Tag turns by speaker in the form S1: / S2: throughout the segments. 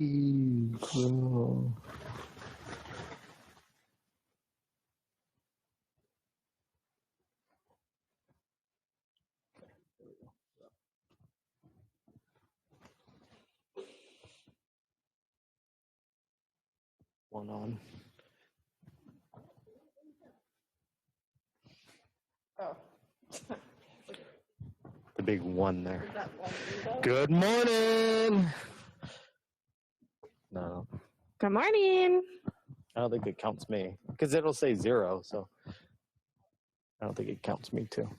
S1: Eagle. One on.
S2: Oh.
S1: The big one there.
S2: Is that one Eagle?
S1: Good morning. No,
S2: Good morning.
S1: I don't think it counts me because it'll say 0. So I don't think it counts me too.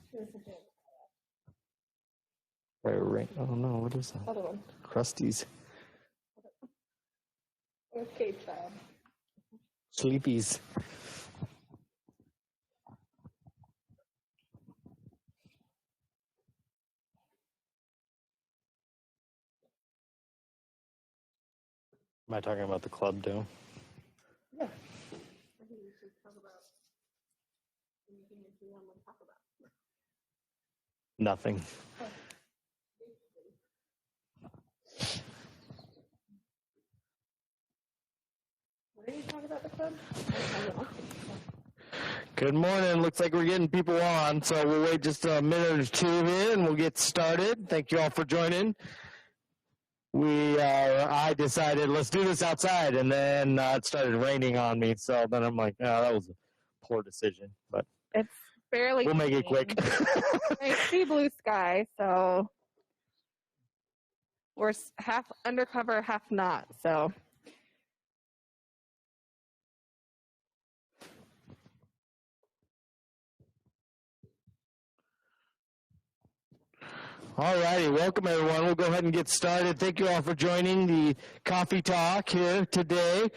S1: Right. Oh no, what is that?
S2: Other one.
S1: Crusties.
S2: Okay, child.
S1: Sleepies. Am I talking about the club too?
S2: Yeah. I think we should talk about anything that you want to talk about.
S1: Nothing.
S2: What are you talking about the club? I don't know.
S1: Good morning. Looks like we're getting people on, so we'll wait just a minute or two here and we'll get started. Thank you all for joining. I decided let's do this outside, and then it started raining on me, so then I'm like, oh, that was a poor decision, but
S2: It's barely.
S1: we'll make it quick.
S2: I see blue sky, so we're half undercover, half not. So
S1: All righty, welcome everyone. We'll go ahead and get started. Thank you all for joining the Coffee Talk here today.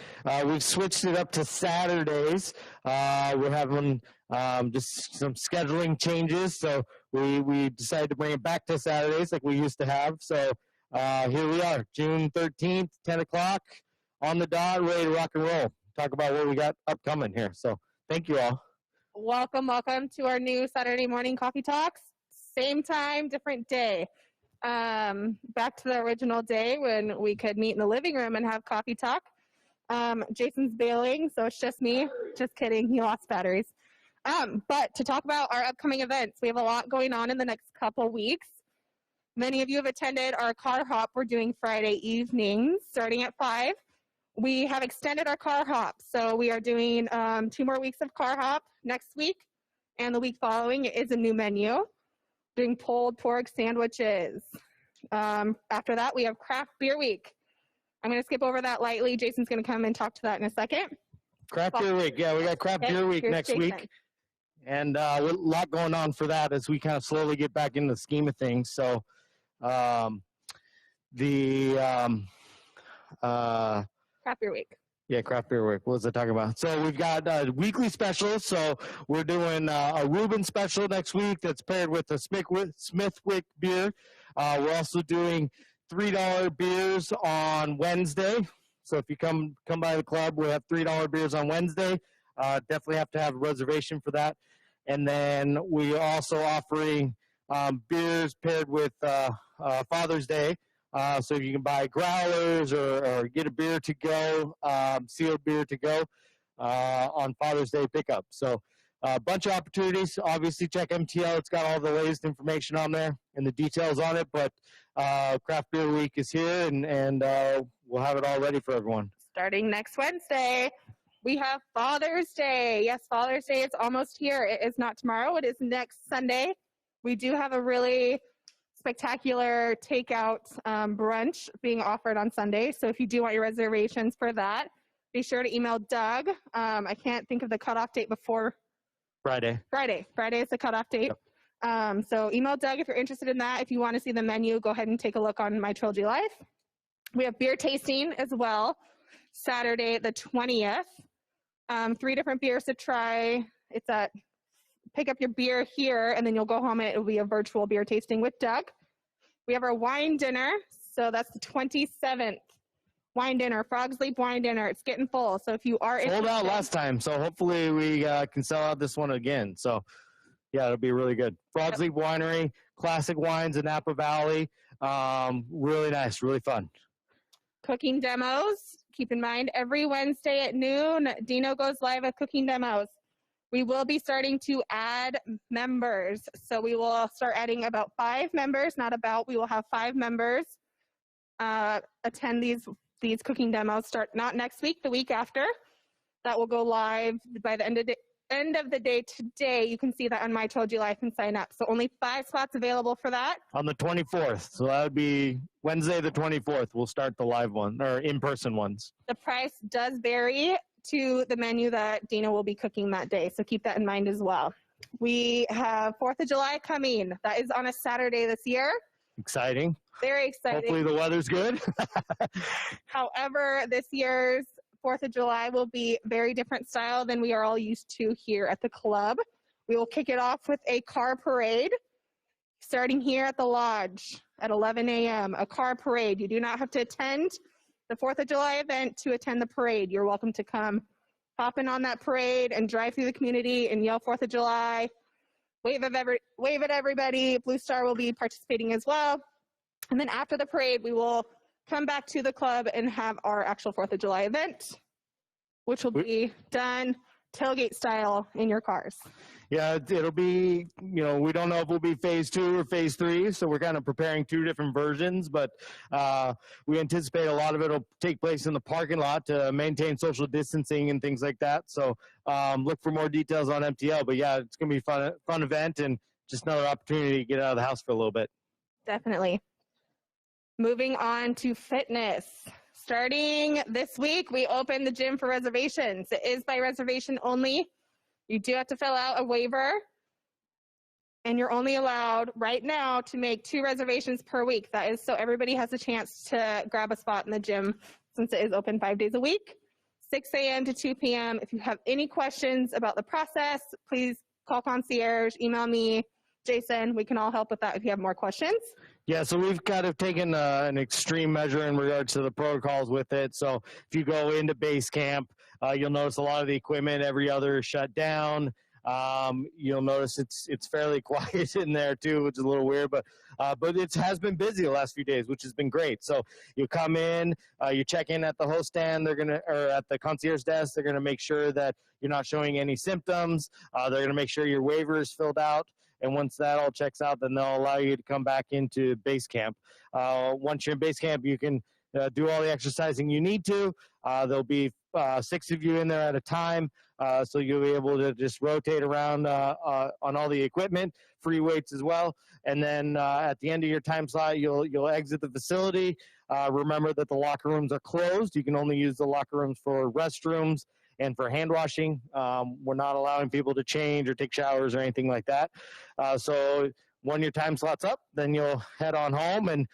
S1: We've switched it up to Saturdays. We're having just some scheduling changes, so we decided to bring it back to Saturdays like we used to have. So here we are, June 13th, 10 o'clock, on the dot, ready to rock and roll. Talk about what we got upcoming here. So thank you all.
S2: welcome to our new Saturday morning coffee talks. Same time, different day. Back to the original day when we could meet in the living room and have coffee talk. Jason's bailing, so it's just me. Just kidding, he lost batteries. But to talk about our upcoming events, we have a lot going on in the next couple weeks. Many of you have attended our car hop we're doing Friday evenings starting at 5. We have extended our car hop, so we are doing 2 more weeks of car hop next week, and the week following is a new menu. Doing pulled pork sandwiches. After that, we have craft beer week. I'm going to skip over that lightly. Jason's going to come and talk to that in a second.
S1: Craft beer week. Yeah, we got craft beer week next
S2: Jason.
S1: week. And a lot going on for that as we kind of slowly get back into the scheme of things. So
S2: Craft beer week.
S1: Yeah, craft beer week. What was I talking about? So we've got weekly specials. So we're doing a Reuben special next week that's paired with a Smithwick beer. We're also doing $3 beers on Wednesday. So if you come by the club, we have $3 beers on Wednesday. Definitely have to have a reservation for that. And then we are also offering beers paired with Father's Day. So you can buy growlers or get a beer to go, sealed beer to go on Father's Day pickup. So a bunch of opportunities. Obviously, check MTL. It's got all the latest information on there and the details on it. But Craft Beer Week is here, and we'll have it all ready for everyone.
S2: Starting next Wednesday, we have Father's Day. Yes, Father's Day is almost here. It is not tomorrow. It is next Sunday. We do have a really spectacular takeout brunch being offered on Sunday. So if you do want your reservations for that, be sure to email Doug. I can't think of the cutoff date before
S1: Friday.
S2: Friday is the cutoff date.
S1: Yep.
S2: So email Doug if you're interested in that. If you want to see the menu, go ahead and take a look on My Trilogy Life. We have beer tasting as well, Saturday the 20th. 3 different beers to try. It's at pick up your beer here, and then you'll go home and it will be a virtual beer tasting with Doug. We have our wine dinner. So that's the 27th. Wine dinner, Frog's Leap wine dinner. It's getting full. So if you are
S1: Sold out
S2: interested-
S1: last time, so hopefully we can sell out this one again. So, yeah, it'll be really good. Frog's Leap Winery, classic wines in Napa Valley. Really nice, really fun.
S2: Cooking demos. Keep in mind, every Wednesday at noon, Dino goes live with cooking demos. We will be starting to add members. So we will start adding about 5 members, we will have 5 members attend these cooking demos. Start not next week, the week after. That will go live by the end of the day today. You can see that on My Told You Life and sign up. So only 5 spots available for that.
S1: On the 24th, so that would be Wednesday the 24th. We'll start the live one, or in-person ones.
S2: The price does vary to the menu that Dina will be cooking that day, so keep that in mind as well. We have 4th of July coming. That is on a Saturday this year.
S1: Exciting.
S2: Very exciting.
S1: Hopefully the weather's good.
S2: However, this year's 4th of July will be very different style than we are all used to here at the club. We will kick it off with a car parade starting here at the lodge at 11 a.m. A car parade. You do not have to attend the 4th of July event to attend the parade. You're welcome to come hop in on that parade and drive through the community and yell 4th of July. Wave at everybody. Blue Star will be participating as well. And then after the parade, we will come back to the club and have our actual 4th of July event, which will be done tailgate style in your cars.
S1: Yeah, it'll be, we don't know if it'll be phase 2 or phase 3, so we're kind of preparing 2 different versions, but we anticipate a lot of it will take place in the parking lot to maintain social distancing and things like that. So look for more details on MTL, but yeah, it's going to be a fun event and just another opportunity to get out of the house for a little bit.
S2: Definitely. Moving on to fitness. Starting this week, we open the gym for reservations. It is by reservation only. You do have to fill out a waiver, and you're only allowed right now to make 2 reservations per week. That is so everybody has a chance to grab a spot in the gym since it is open 5 days a week, 6 a.m. to 2 p.m. If you have any questions about the process, please call concierge, email me, Jason. We can all help with that if you have more questions.
S1: Yeah, so we've kind of taken an extreme measure in regards to the protocols with it. So if you go into base camp, you'll notice a lot of the equipment every other is shut down. You'll notice it's fairly quiet in there too, which is a little weird, but it has been busy the last few days, which has been great. So you come in, you check in at the host stand, or at the concierge desk. They're gonna make sure that you're not showing any symptoms. They're gonna make sure your waiver is filled out. And once that all checks out, then they'll allow you to come back into base camp. Once you're in base camp, you can do all the exercising you need to. There'll be 6 of you in there at a time, so you'll be able to just rotate around on all the equipment, free weights as well. And then at the end of your time slot, you'll exit the facility. Remember that the locker rooms are closed. You can only use the locker rooms for restrooms and for hand washing. We're not allowing people to change or take showers or anything like that. So when your time slot's up, then you'll head on home, and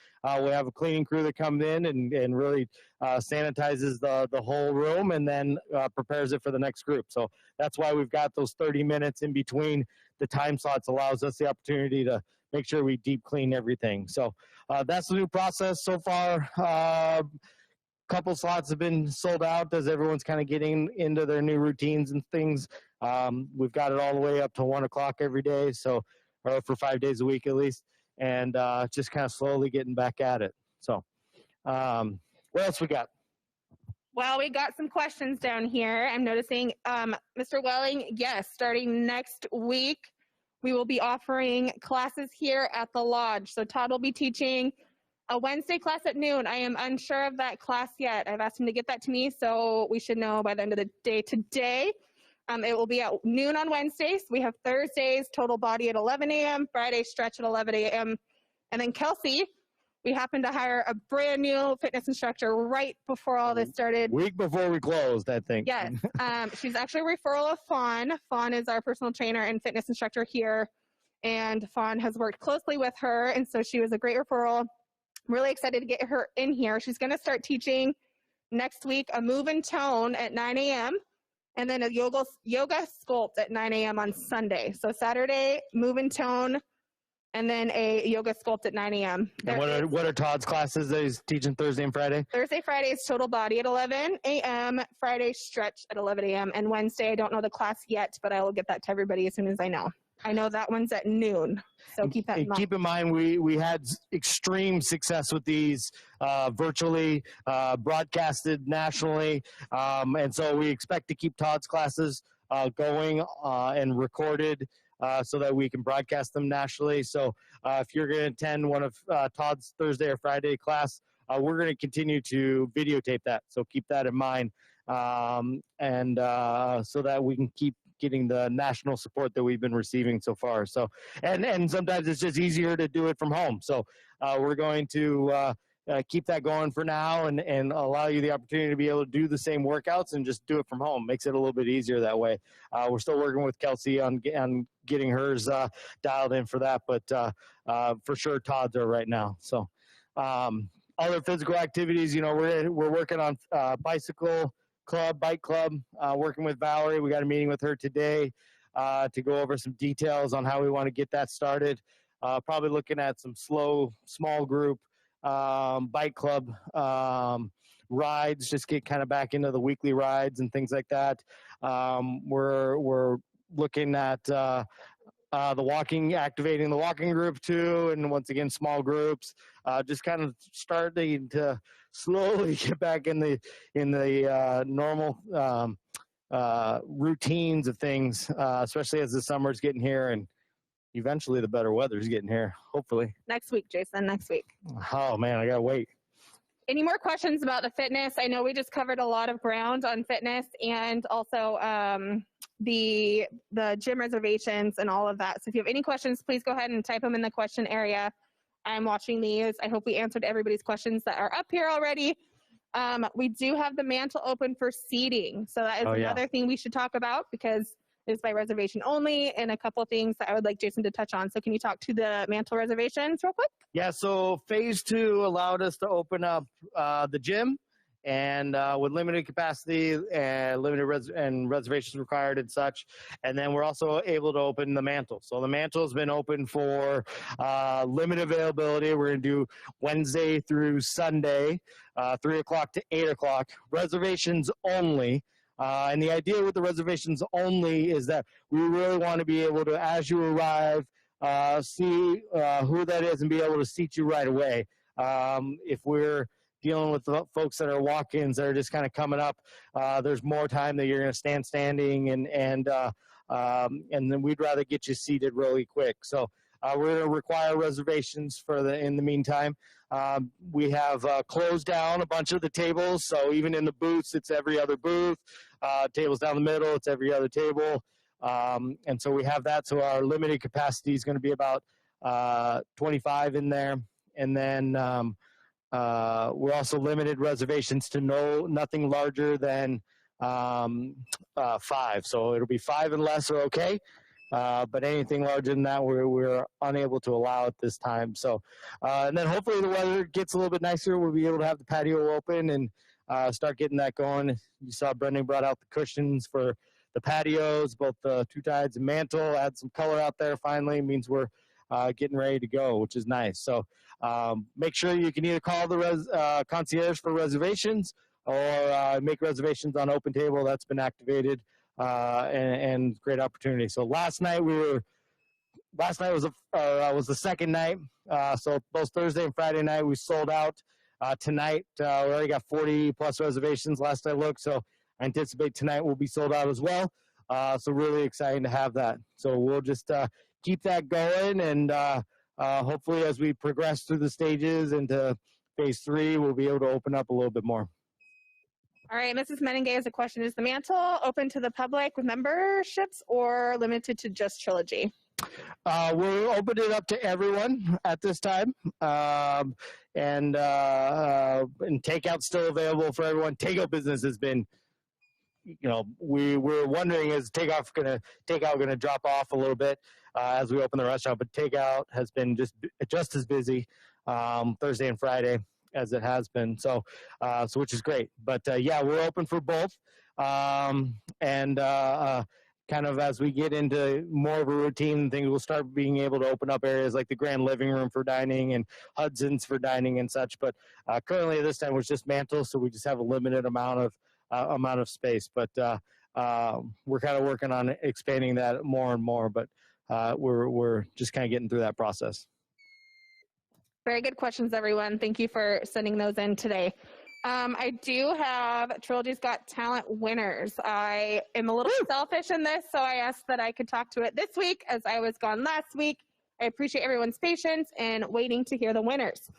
S1: we have a cleaning crew that comes in and really sanitizes the whole room and then prepares it for the next group. So that's why we've got those 30 minutes in between the time slots, allows us the opportunity to make sure we deep clean everything. So that's the new process so far. Couple slots have been sold out as everyone's kind of getting into their new routines and things. We've got it all the way up to 1 o'clock every day, or for 5 days a week at least, and just kind of slowly getting back at it. So what else we got?
S2: Well, we got some questions down here. I'm noticing, Mr. Welling, yes, starting next week, we will be offering classes here at the lodge. So Todd will be teaching a Wednesday class at noon. I am unsure of that class yet. I've asked him to get that to me, so we should know by the end of the day today. It will be at noon on Wednesdays. We have Thursdays, total body at 11 a.m., Friday stretch at 11 a.m. And then Kelsey, we happened to hire a brand new fitness instructor right before all this started.
S1: Week before we closed, I think.
S2: Yes. She's actually a referral of Fawn. Fawn is our personal trainer and fitness instructor here, and Fawn has worked closely with her, and so she was a great referral. I'm really excited to get her in here. She's going to start teaching next week a move and tone at 9 a.m. and then a yoga sculpt at 9 a.m. on Sunday. So Saturday, move and tone and then a yoga sculpt at 9 a.m.
S1: And what are Todd's classes that he's teaching Thursday and Friday?
S2: Thursday, Friday is total body at 11 a.m. Friday stretch at 11 a.m. And Wednesday, I don't know the class yet, but I will get that to everybody as soon as I know. I know that one's at noon, so keep that in mind.
S1: Keep in mind, we had extreme success with these virtually, broadcasted nationally, and so we expect to keep Todd's classes going and recorded so that we can broadcast them nationally. So if you're going to attend one of Todd's Thursday or Friday class, we're going to continue to videotape that. So keep that in mind, and so that we can keep getting the national support that we've been receiving so far. So, and sometimes it's just easier to do it from home. So we're going to keep that going for now and allow you the opportunity to be able to do the same workouts and just do it from home. Makes it a little bit easier that way. We're still working with Kelsey on getting hers dialed in for that, but for sure Todd's are right now. So other physical activities, you know, we're working on bicycle club, bike club, working with Valerie. We got a meeting with her today to go over some details on how we want to get that started. Probably looking at some small group bike club rides, just get kind of back into the weekly rides and things like that. We're looking at activating the walking group too, and once again, small groups, just kind of starting to slowly get back in the normal routines of things, especially as the summer's getting here and eventually the better weather's getting here, hopefully.
S2: Next week, Jason, next week.
S1: Oh man, I gotta wait.
S2: Any more questions about the fitness? I know we just covered a lot of ground on fitness and also the gym reservations and all of that. So if you have any questions, please go ahead and type them in the question area. I'm watching these. I hope we answered everybody's questions that are up here already. We do have the mantle open for seating. So that is another thing we should talk about because it's by reservation only, and a couple things that I would like Jason to touch on. So can you talk to the mantle reservations real quick?
S1: Yeah, so phase 2 allowed us to open up the gym, and with limited capacity and limited reservations required and such. And then we're also able to open the mantle. So the mantle has been open for limited availability. We're going to do Wednesday through Sunday, 3 o'clock to 8 o'clock, reservations only. And the idea with the reservations only is that we really want to be able to, as you arrive, see who that is and be able to seat you right away. If we're dealing with the folks that are walk-ins that are just kind of coming up, there's more time that you're going to standing, and then we'd rather get you seated really quick. So we're going to require reservations in the meantime. We have closed down a bunch of the tables, so even in the booths, it's every other booth. Tables down the middle, it's every other table. And so we have that, so our limited capacity is going to be about 25 in there. And then we're also limited reservations to nothing larger than 5. So it'll be 5 and less are okay. But anything larger than that, we're unable to allow at this time. So, and then hopefully the weather gets a little bit nicer. We'll be able to have the patio open and start getting that going. You saw Brendan brought out the cushions for the patios, both the two tides and mantle, add some color out there finally. It means we're getting ready to go, which is nice. So make sure you can either call the concierge for reservations or make reservations on Open Table. That's been activated. And great opportunity. So last night was the second night. So both Thursday and Friday night we sold out. Tonight we already got 40 plus reservations last I looked. So I anticipate tonight will be sold out as well. So really exciting to have that. So we'll just keep that going, and hopefully as we progress through the stages into phase 3, we'll be able to open up a little bit more.
S2: All right, Mrs. Meningay has a question. Is the mantle open to the public with memberships or limited to just Trilogy?
S1: We're opening it up to everyone at this time. And takeout's still available for everyone. Takeout business has been, we're wondering, is takeout gonna drop off a little bit as we open the restaurant, but takeout has been just as busy Thursday and Friday as it has been, so which is great. But yeah, we're open for both, and kind of as we get into more of a routine, things we'll start being able to open up areas like the grand living room for dining and Hudson's for dining and such. But currently at this time it's just mantle, so we just have a limited amount of space. But we're kind of working on expanding that more and more. But we're just kind of getting through that process.
S2: Very good questions, everyone. Thank you for sending those in today. I do have Trilogy's Got Talent winners. I am a little selfish in this, so I asked that I could talk to it this week as I was gone last week. I appreciate everyone's patience and waiting to hear the winners.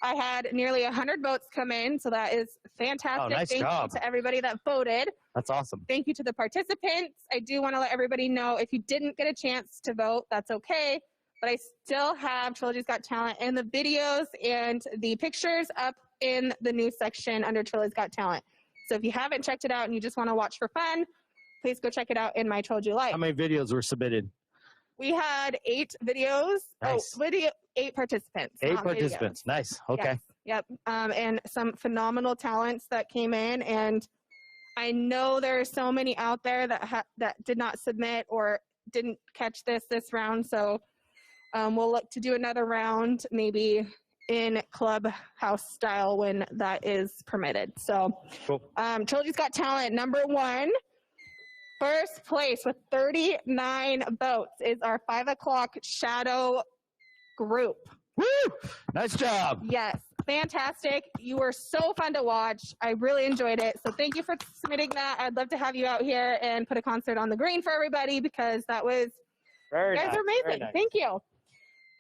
S2: I had nearly 100 votes come in, so that is fantastic.
S1: Oh, nice
S2: Thank
S1: job.
S2: you to everybody that voted.
S1: That's awesome.
S2: Thank you to the participants. I do want to let everybody know if you didn't get a chance to vote, that's okay. But I still have Trilogy's Got Talent and the videos and the pictures up in the news section under Trilogy's Got Talent. So if you haven't checked it out and you just want to watch for fun, please go check it out in My Trilogy Life.
S1: How many videos were submitted?
S2: We had 8 videos.
S1: Nice.
S2: 8 participants.
S1: 8 participants. Videos. Nice. Okay.
S2: Yes. Yep. And some phenomenal talents that came in. And I know there are so many out there that did not submit or didn't catch this round. So we'll look to do another round, maybe in clubhouse style when that is permitted. So
S1: cool.
S2: Trilogy's Got Talent number 1, first place with 39 votes is our 5 o'clock shadow group.
S1: Woo! Nice job.
S2: Yes, fantastic. You were so fun to watch. I really enjoyed it. So thank you for submitting that. I'd love to have you out here and put a concert on the green for everybody because that was,
S1: very
S2: you guys
S1: nice.
S2: are amazing.
S1: Nice.
S2: Thank you.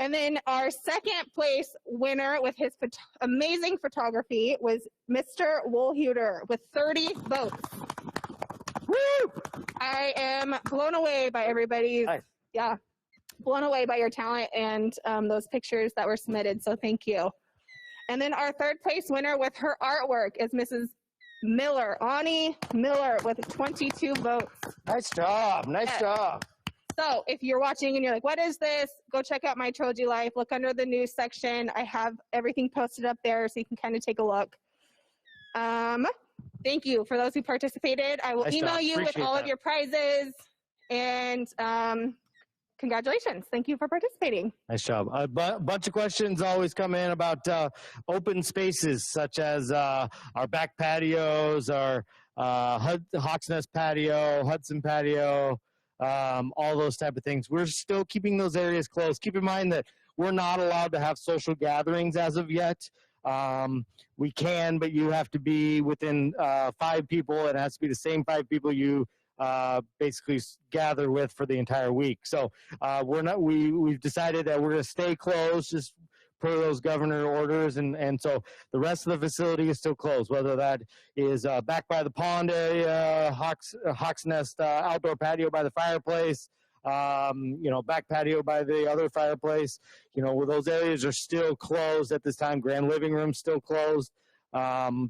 S2: And then our second place winner with his amazing photography was Mr. Woolhuter with 30 votes. Woo! I am blown away by everybody's,
S1: nice.
S2: Blown away by your talent and those pictures that were submitted. So thank you. And then our third place winner with her artwork is Mrs. Miller, Ani Miller with 22 votes.
S1: Nice job. Nice job.
S2: So if you're watching and you're like, what is this? Go check out My Trilogy Life. Look under the news section. I have everything posted up there so you can kind of take a look. Thank you for those who participated. I will
S1: nice
S2: email
S1: job.
S2: you
S1: Appreciate
S2: with all
S1: that.
S2: of your prizes. And congratulations. Thank you for participating.
S1: Nice job. A bunch of questions always come in about open spaces such as our back patios, our Hawks Nest patio, Hudson patio, all those type of things. We're still keeping those areas closed. Keep in mind that we're not allowed to have social gatherings as of yet. We can, but you have to be within 5 people. It has to be the same 5 people you basically gather with for the entire week. So we've decided that we're going to stay closed just per those governor orders, and so the rest of the facility is still closed, whether that is back by the pond area, Hawks Nest outdoor patio by the fireplace, back patio by the other fireplace. Where those areas are still closed at this time. Grand living room still closed. Four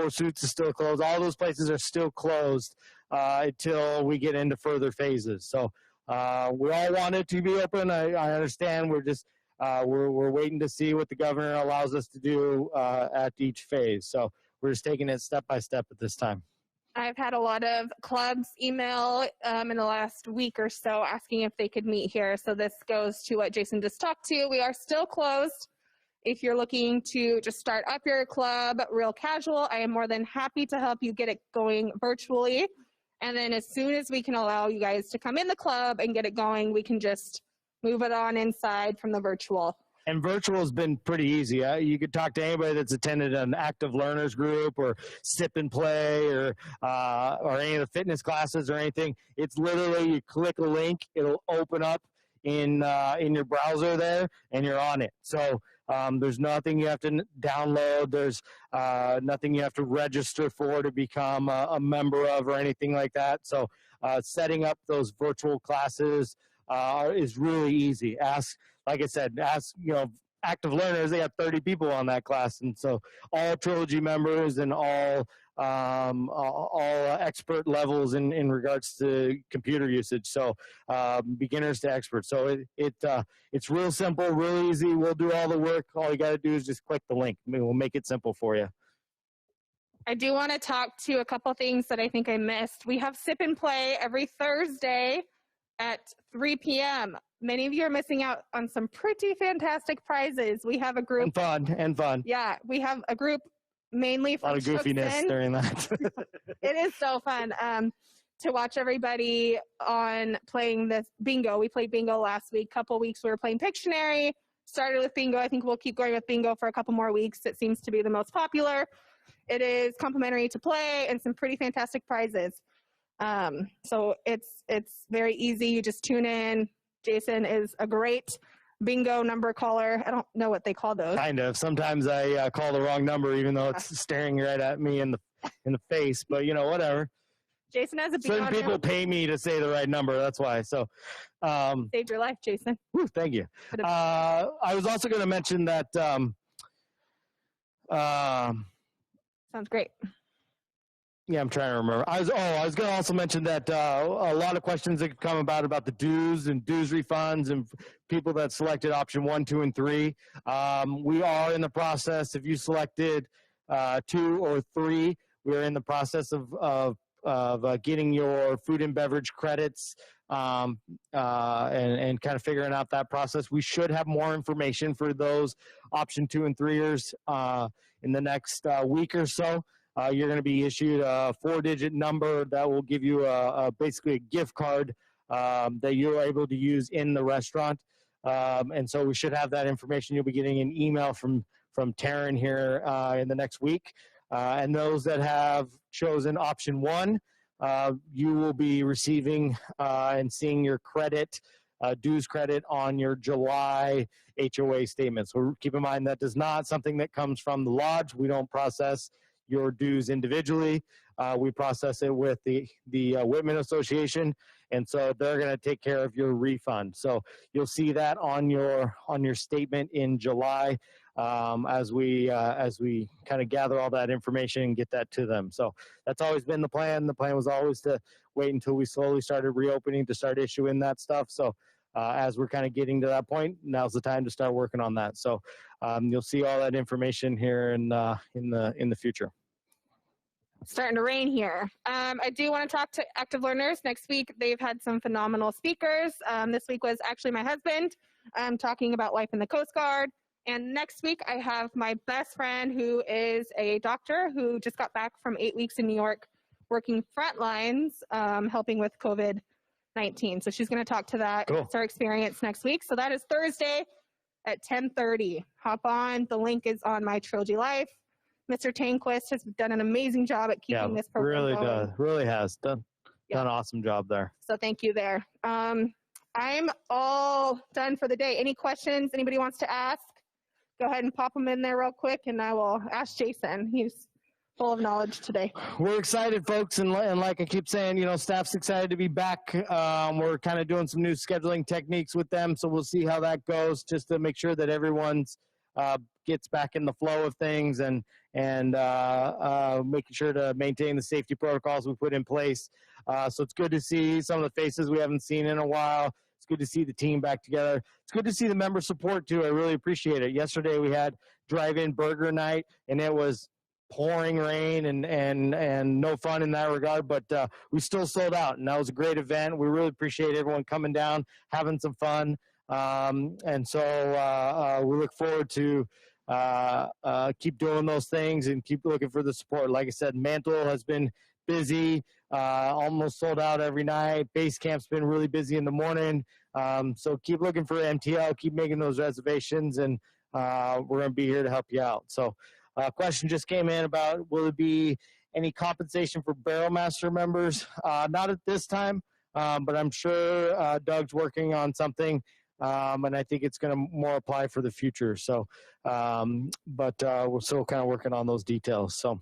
S1: Suits is still closed. All those places are still closed until we get into further phases. So we all want it to be open. I understand. We're just we're waiting to see what the governor allows us to do at each phase. So we're just taking it step by step at this time.
S2: I've had a lot of clubs email in the last week or so asking if they could meet here. So this goes to what Jason just talked to. We are still closed. If you're looking to just start up your club real casual, I am more than happy to help you get it going virtually. And then as soon as we can allow you guys to come in the club and get it going, we can just move it on inside from the virtual.
S1: And virtual has been pretty easy. You could talk to anybody that's attended an active learners group or sip and play or any of the fitness classes or anything. It's literally you click a link, it'll open up in your browser there, and you're on it. So there's nothing you have to download. There's nothing you have to register for to become a member of or anything like that. So setting up those virtual classes is really easy. Like I said, active learners, they have 30 people on that class. And so all Trilogy members and all expert levels in regards to computer usage. So beginners to experts. So it's real simple, real easy. We'll do all the work. All you got to do is just click the link. We'll make it simple for you.
S2: I do want to talk to a couple things that I think I missed. We have Sip and Play every Thursday at 3 p.m. Many of you are missing out on some pretty fantastic prizes. We have a group.
S1: And fun.
S2: Yeah, we have a group mainly
S1: A
S2: from
S1: lot of goofiness
S2: Shookson.
S1: during that.
S2: It is so fun to watch everybody on playing this bingo. We played bingo last week. Couple weeks we were playing Pictionary. Started with bingo. I think we'll keep going with bingo for a couple more weeks. It seems to be the most popular. It is complimentary to play and some pretty fantastic prizes. So it's very easy. You just tune in. Jason is a great bingo number caller. I don't know what they call those.
S1: Kind of. Sometimes I call the wrong number, even though it's staring right at me in the face. But whatever.
S2: Jason has a bingo.
S1: Certain people pay me to say the right number. That's why. So,
S2: saved your life, Jason.
S1: whew, thank you. I was also going to mention that.
S2: Sounds great.
S1: Yeah, I'm trying to remember. I was going to also mention that a lot of questions that come about the dues and dues refunds and people that selected option 1, 2, and 3. We are in the process. If you selected 2 or 3, we're in the process of getting your food and beverage credits and kind of figuring out that process. We should have more information for those option 2 and 3ers in the next week or so. You're going to be issued a 4-digit number that will give you basically a gift card that you're able to use in the restaurant. And so we should have that information. You'll be getting an email from Taryn here in the next week. And those that have chosen option 1, you will be receiving and seeing your credit, dues credit on your July HOA statement. So keep in mind that is not something that comes from the lodge. We don't process your dues individually. We process it with the Whitman Association, and so they're going to take care of your refund. So you'll see that on your statement in July as we kind of gather all that information and get that to them. So that's always been the plan. The plan was always to wait until we slowly started reopening to start issuing that stuff. So as we're kind of getting to that point, now's the time to start working on that. So you'll see all that information here in the future.
S2: Starting to rain here. I do want to talk to active learners next week. They've had some phenomenal speakers. This week was actually my husband talking about life in the Coast Guard. And next week I have my best friend who is a doctor who just got back from 8 weeks in New York working front lines, helping with COVID-19. So she's going to talk to that.
S1: Cool.
S2: It's our experience next week. So that is Thursday at 10:30. Hop on. The link is on My Trilogy Life. Mr. Tanquist has done an amazing job at keeping this program going.
S1: Really has done an awesome job there.
S2: So thank you there. I'm all done for the day. Any questions anybody wants to ask? Go ahead and pop them in there real quick, and I will ask Jason. He's full of knowledge today.
S1: We're excited, folks, and like I keep saying, staff's excited to be back. We're kind of doing some new scheduling techniques with them, so we'll see how that goes, just to make sure that everyone's gets back in the flow of things and making sure to maintain the safety protocols we put in place. So it's good to see some of the faces we haven't seen in a while. It's good to see the team back together. It's good to see the member support too. I really appreciate it. Yesterday we had drive-in burger night, and it was pouring rain and no fun in that regard, but we still sold out, and that was a great event. We really appreciate everyone coming down, having some fun. And so we look forward to keep doing those things and keep looking for the support. Like I said, Mantle has been busy, almost sold out every night. Base Camp's been really busy in the morning. So keep looking for MTL, keep making those reservations, and we're going to be here to help you out. So a question just came in about, will there be any compensation for Barrel Master members? Not at this time, but I'm sure Doug's working on something. And I think it's going to more apply for the future. So, but we're still kind of working on those details. So,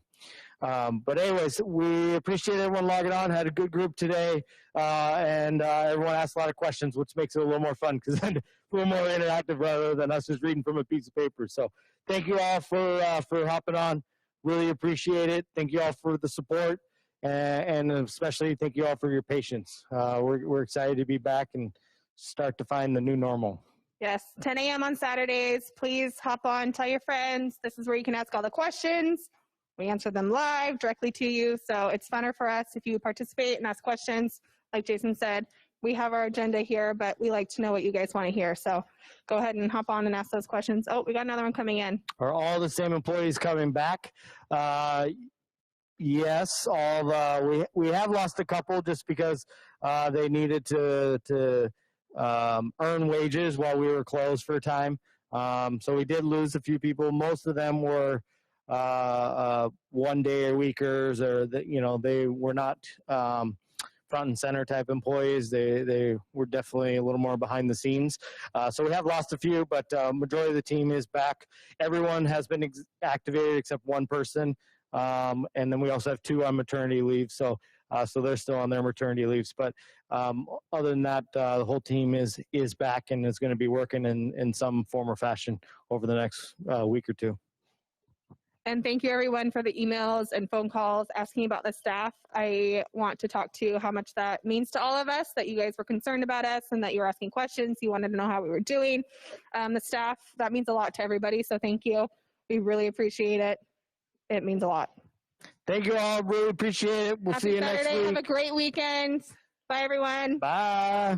S1: but anyways, we appreciate everyone logging on. Had a good group today, and everyone asked a lot of questions, which makes it a little more fun because it's a little more interactive rather than us just reading from a piece of paper. So, thank you all for hopping on. Really appreciate it. Thank you all for the support, and especially thank you all for your patience. We're excited to be back and start to find the new normal.
S2: Yes, 10 a.m. on Saturdays. Please hop on, tell your friends. This is where you can ask all the questions. We answer them live directly to you. So it's funner for us if you participate and ask questions. Like Jason said, we have our agenda here, but we like to know what you guys want to hear. So go ahead and hop on and ask those questions. Oh, we got another one coming in.
S1: Are all the same employees coming back? Yes, all we have lost a couple just because they needed to earn wages while we were closed for a time. So we did lose a few people. Most of them were 1 day a weekers, or they were not front and center type employees. They were definitely a little more behind the scenes. So we have lost a few, but majority of the team is back. Everyone has been activated except one person. And then we also have 2 on maternity leave. So they're still on their maternity leaves. But other than that, the whole team is back and is going to be working in some form or fashion over the next week or 2.
S2: And thank you everyone for the emails and phone calls asking about the staff. I want to talk to how much that means to all of us, that you guys were concerned about us and that you were asking questions. You wanted to know how we were doing. The staff, that means a lot to everybody. So thank you. We really appreciate it. It means a lot.
S1: Thank you all. Really appreciate it. We'll see you
S2: Happy
S1: next
S2: Saturday.
S1: week.
S2: Have a great weekend. Bye, everyone.
S1: Bye.